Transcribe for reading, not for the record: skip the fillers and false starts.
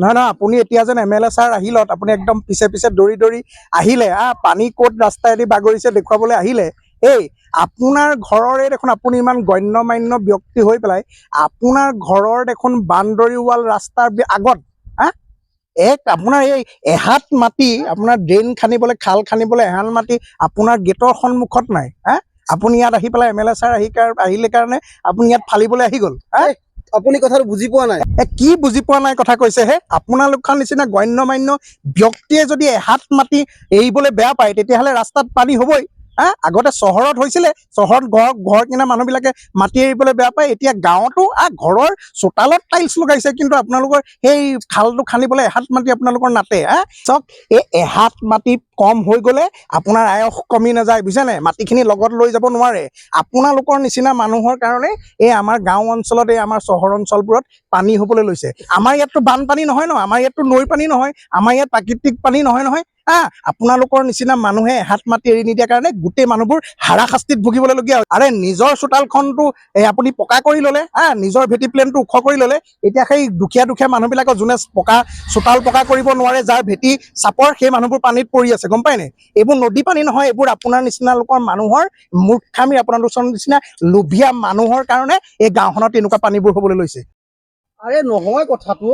নহয় নহয়, আপুনি এতিয়া যেন MLA ছাৰ আহিলত আপুনি একদম পিছে পিছে দৌৰি দৌৰি আহিলে, পানী ক'ত ৰাস্তাইদি বাগৰিছে দেখুৱাবলৈ আহিলে। এই আপোনাৰ ঘৰৰে দেখোন আপুনি ইমান গণ্য মান্য ব্যক্তি হৈ পেলাই আপোনাৰ ঘৰৰ দেখোন বাউণ্ডেৰীৱাল ৰাস্তাৰ আগত আপোনাৰ এই এহাত মাটি, আপোনাৰ ড্ৰেইন খান্দিবলৈ, খাল খান্দিবলৈ এহাল মাটি আপোনাৰ গেটৰ সন্মুখত নাই। আপুনি ইয়াত আহি পেলাই MLA ছাৰ আহিলে কাৰণে আপুনি ইয়াত ফালিবলৈ আহি গ'ল। আপুনি কথাটো বুজি পোৱা নাই। কি বুজি পোৱা নাই কথা কৈছে হে? আপোনালোকৰ নিচিনা গণ্য মান্য ব্যক্তিয়ে যদি এহাত মাটি এৰিবলৈ বেয়া পায় তেতিয়াহ'লে ৰাস্তাত পানী হ'বই। আগতে চহৰত হৈছিলে, চহৰত ঘৰ কিনা মানুহবিলাকে মাটি এৰিবলৈ বেয়া পায়। এতিয়া গাঁৱতো ঘৰৰ চোতালত টাইলছ লগাইছে, কিন্তু আপোনালোকৰ সেই খালটো খান্দিবলৈ এহাত মাটি আপোনালোকৰ নাতে। চাওক, এই এহাত মাটি কম হৈ গ'লে আপোনাৰ আয়স কমি নাযায়, বুজিছেনে? মাটিখিনি লগত লৈ যাব নোৱাৰে। আপোনালোকৰ নিচিনা মানুহৰ কাৰণে এই আমাৰ গাঁও অঞ্চলত, এই আমাৰ চহৰ অঞ্চলবোৰত পানী হ'বলৈ লৈছে। আমাৰ ইয়াততো বানপানী নহয় ন, আমাৰ ইয়াততো নৈৰ পানী নহয়, আমাৰ ইয়াত প্ৰাকৃতিক পানী নহয় নহয়। আপোনালোকৰ নিচিনা মানুহে এহাত মাটি এৰি নিদিয়াৰ কাৰণে গোটেই মানুহবোৰ হাৰাশাস্তিত ভুগিবলগীয়া হয়। আৰে নিজৰ চোতালখনটো আপুনি পকা কৰি ল'লে, নিজৰ ভেটি প্লেনটো ওখ কৰি ল'লে। এতিয়া সেই দুখীয়া দুখীয়া মানুহবিলাকৰ যোনে চোতাল পকা কৰিব নোৱাৰে, যাৰ ভেটি চাপৰ, সেই মানুহবোৰ পানীত পৰি আছে, গম পায় নাই? এইবোৰ নদী পানী নহয়, এইবোৰ আপোনাৰ নিচিনা লোকৰ মানুহৰ মূৰ্খামি, আপোনালোকৰ নিচিনা লোভীয়া মানুহৰ কাৰণে এই গাঁওখনত এনেকুৱা পানীবোৰ হ'বলৈ লৈছে। আৰে নহয় কথাটো